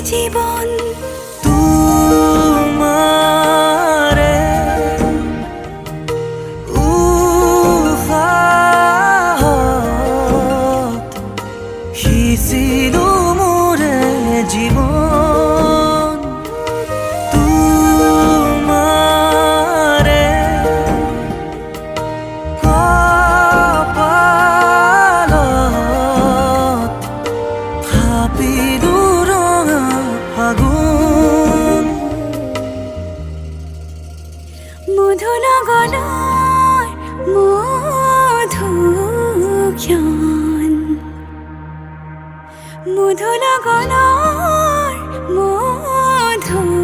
জীবন তোমাৰে উশাহত সিঁচিলো মোৰে জীৱন তোমাৰে কপালত থাপিলো ৰঙা ফাগুন মধু লগনৰ মধুক্ষণ মধু লগনৰ মধুক্ষণ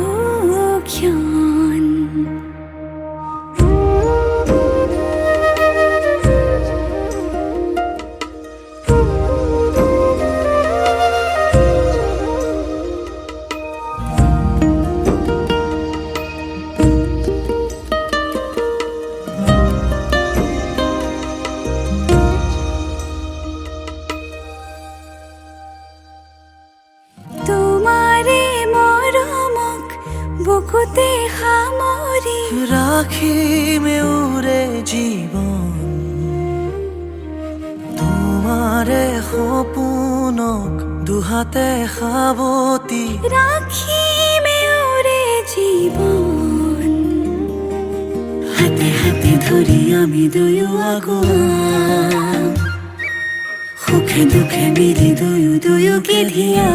তোমাৰে মৰমক বুকুতে সামৰি ৰাখিমে ওৰে জীৱন তোমাৰে সপোনক দুহাতে সাৱটি ৰাখিমে ওৰে জীৱন হাতে হাতে ধৰি আমি দুয়ো আগুৱা সুখে দুখে মিলি দুয়োকে ধিয়া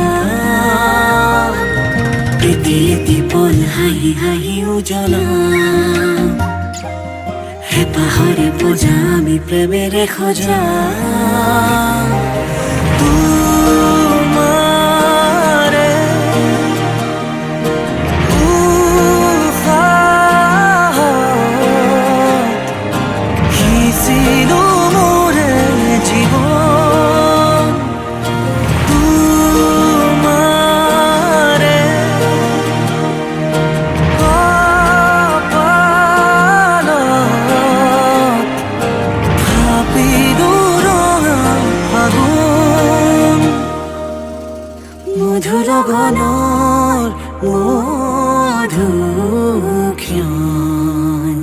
এটি এটি পল হাঁহি হাঁহি উজ্বলা হেঁপাহৰে পূজা আমি প্ৰেমেৰে সজা তোমাৰে উশাহত সিঁচিলো মোৰে জীৱন তোমাৰে কপালত থাপিলো ৰঙা ফাগুন মধু লগনৰ মধুক্ষণ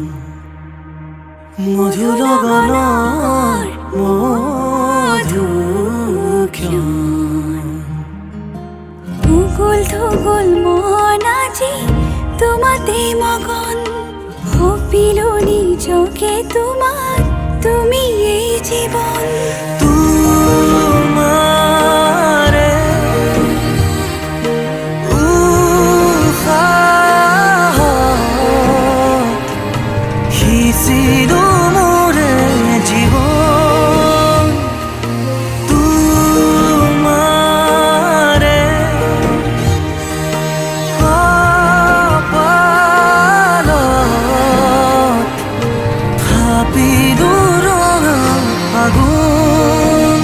মধু লগনৰ মধুক্ষণ উগুল থুগুল মন আজি তোমাতে মগন সপিলো নিজকে তোমাক তুমি এই জীৱন তোমাৰে উশাহত সিঁচিলো মোৰে জীৱন তোমাৰে কপালত থাপিলো ৰঙা ফাগুন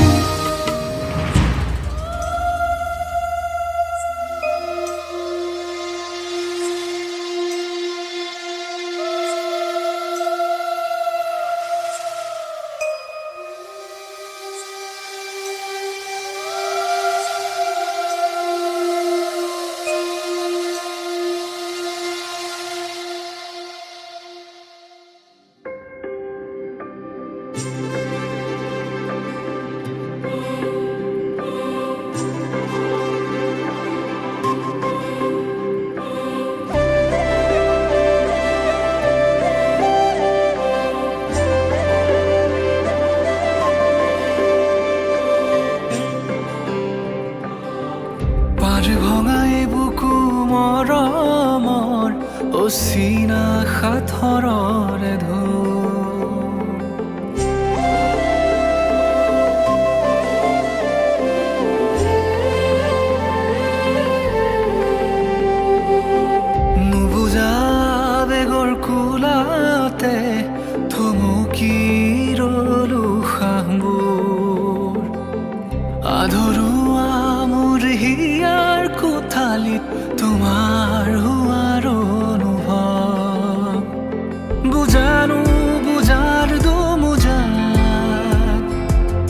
পাৰ ভঙাই বুকু মৰমৰ অচিনা সাঁথৰৰে নুবুজা বেগৰ কোলাতে থমকি ৰলো শাহবোৰ আধৰুৱা মোৰ হিয়াৰ কোঠালিত তোমাৰ হোৱাৰ অনুভৱ বুজানো বুজাৰ দুমুজাত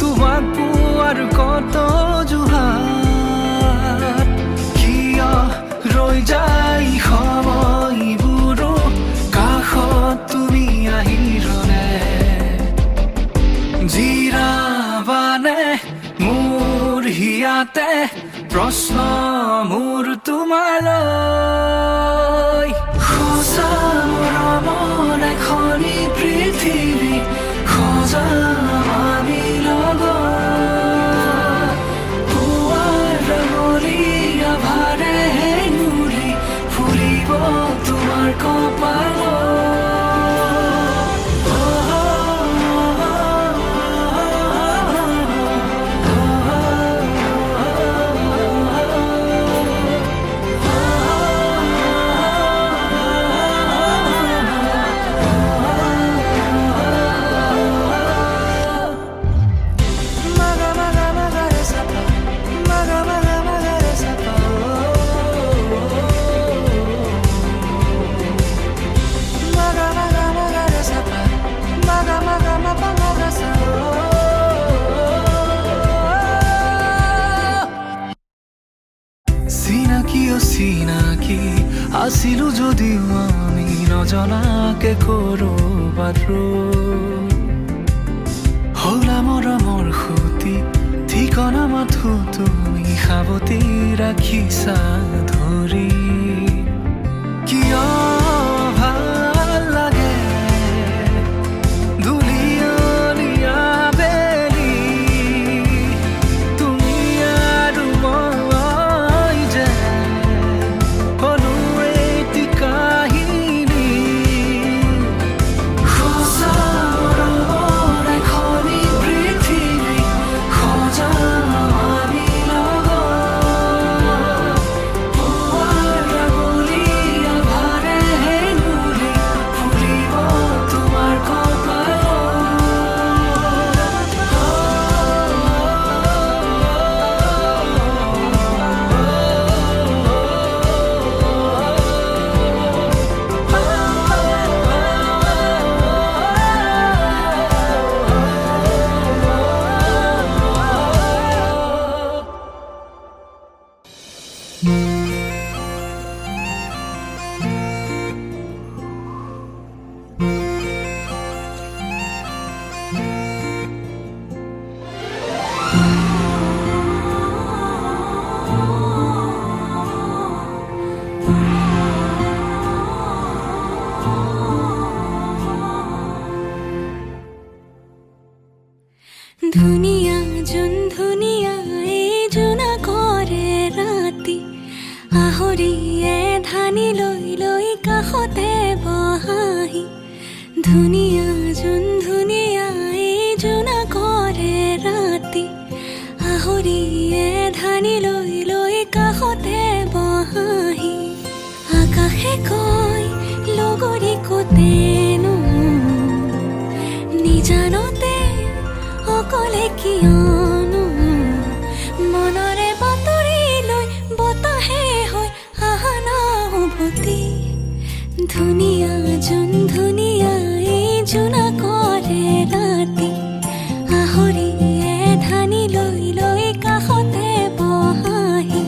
তোমাক পোৱাৰ কত জুহাত কিয় প্ৰশ্ন মোৰ তোমালৈ সঁচা মৰমৰ এখনি পৃথিৱী সজাম আমি লগত পুৱাৰ ৰঙলীয়া ভাৰে নুৰি ফুৰিব তোমাৰ কপালত চিনাকি আছিলো যদিও আমি নজনাকে কৰবাত হলা মৰমৰ সুতি ঠিকনা মাথো তুমি সাৱতি ৰাখিছা ধৰি কিয় ভাল লাগে দুলিয়নীয়া বেলি তুমি আৰু মই যে হলো এটি কাহিনী সঁচা মৰমৰ এখনি পৃথিৱী সজাম আমি লগত পুৱাৰ ৰঙলীয়া ভাৰে নুৰি ফুৰিব তোমাৰ ধুনীয়া যোন ধুনীয়া এই জোনা কৰে ৰাতি আহৰিয়ে ধানি লৈ লৈ কাষতে বহাহি ধুনীয়া যোন ধুনীয়া এই জোনা কৰে ৰাতি আহৰিয়ে ধানি লৈ লৈ কাষতে বহাহি আকাশে কয় লগৰী কতেনো নিজানতে অকলে কিয়নো মনৰে বাতৰি লৈ বতাহে হৈ আহা না উভতি ধুনীয়া যোন ধুনীয়া এই জোনা কৰে ৰাতি আহৰিয়ে ধানি লৈ লৈ কাষতে বহাহি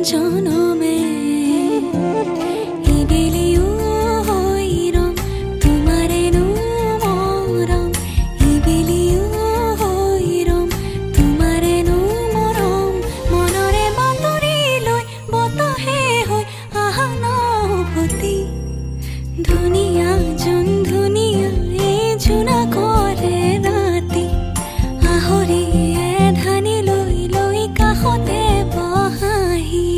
জনমে ইবেলিও হইৰম তোমাৰে নো মৰম ইবেলিও হইৰম তোমাৰে নো মৰম মনৰে বাতৰি লৈ বতাহে হৈ আহা না উভতি ধুনীয়া যোন ধুনীয়া এই জোনা কৰে ৰাতি আহৰিয়ে ধানি লৈ লৈ কাষতে বহাহি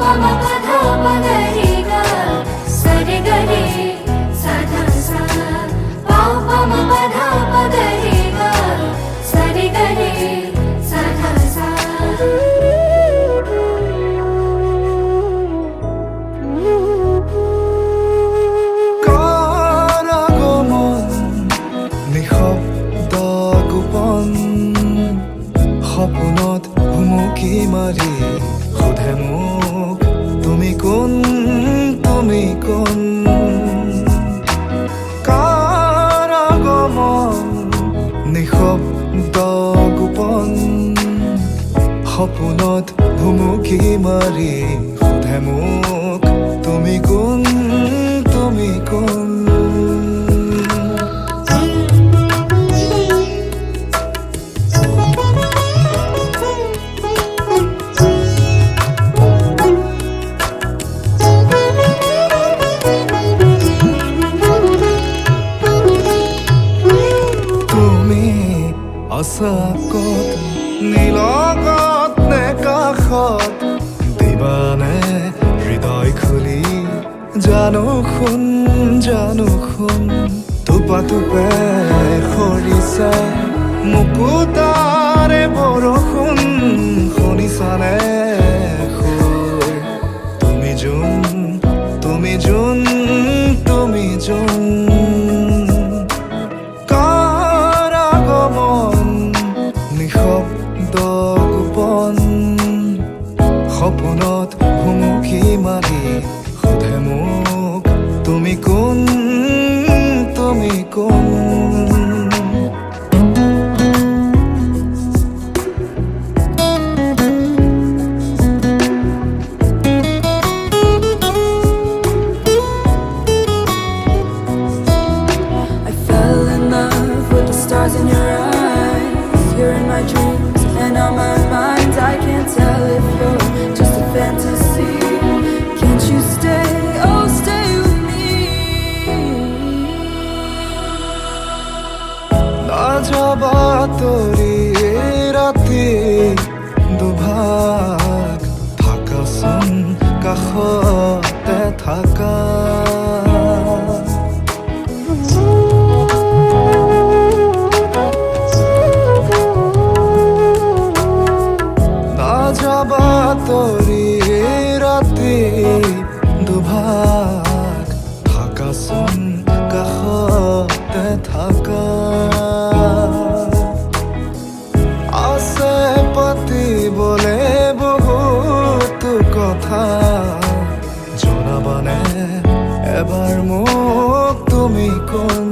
pa ma pa dha pa ga re ga sa re ga re sa dha sa pa pa ma pa dha pa ga re ga sa re ga re sa dha sa কারাগমন নিঃশব্দ গোপন সপোনত হুমুকি মাৰি সোধে মোক তুমি কোন তুমি কোন কাৰাগমন নিঃশব্দ গোপন সপোনত হুমুকি মাৰি সোধে মোক তুমি কোন তুমি কোন তুমি আছা ক'ত নীলগত নে কাষত দিবানে হৃদয় খুলি জানো শুন টোপা টোপে সৰিছে মুকুতাৰে বৰষুণ শুনিছানে সুৰ তুমি যোন তুমি যোন তুমি যোন কাৰাগমন নিঃশব্দ গোপন সপোনত হুমুকি মাৰি সোধে মোক তুমি কোন তুমি কোন I fell in love with the stars in your eyes. You're in my dreams and on my mind. I can't tell if you're just a fantasy. Can't you stay? Oh, stay with me. না যাবা তৰি ৰাতি দুভাগ থাকাচোন কাষতে থাকা না যাবা তৰি ৰাতি দুভাগ থাকাচোন কাষতে থাকা আছে পাতিবলে বহুতো কথা জনাবানে এবাৰ মোক তুমি কোন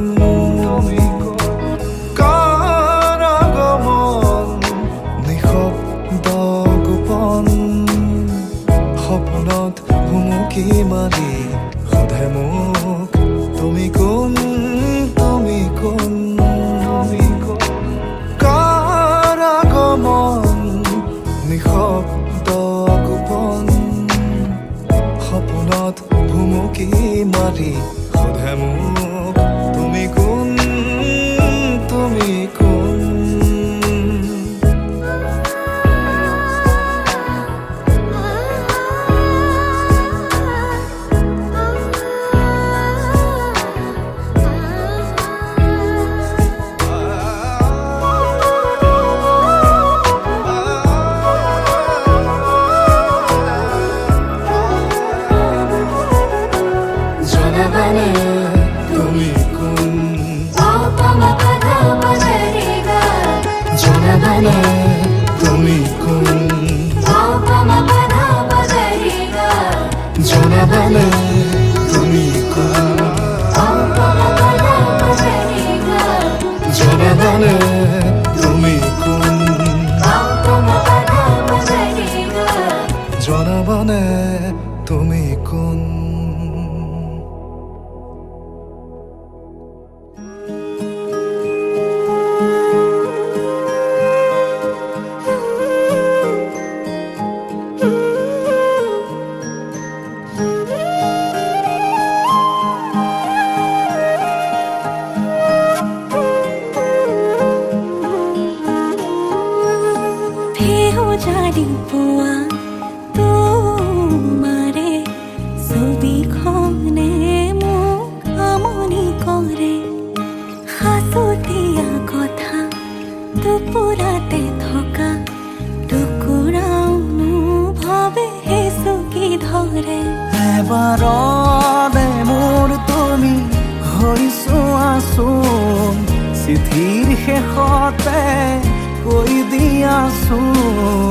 কাৰাগমন নিঃশব্দ গোপন সপোনত হুমুকি মাৰি সোধে মোক তুমি কোন তুমি কোন কাৰাগমন নিঃশব্দ গোপন সপোনত হুমুকি মাৰি সোধে মোক তুমি কোন তুমি কোন জনাবানে তুমি কোন pa pa ma pa dha pa ga re ga জনাবানে তুমি কোন pa pa ma pa dha pa ga re ga জনাবানে তুমি কোন pa pa ma pa dha pa ga re ga জনাবানে তুমি কোন pa pa ma pa dha pa ga re ga জনাবানে তুমি কোন thế ho jadi puang tu পাৰৰে মোৰ তুমি হৈছোৱাচোন চিঠিৰ শেষতে কৈ দিয়াচোন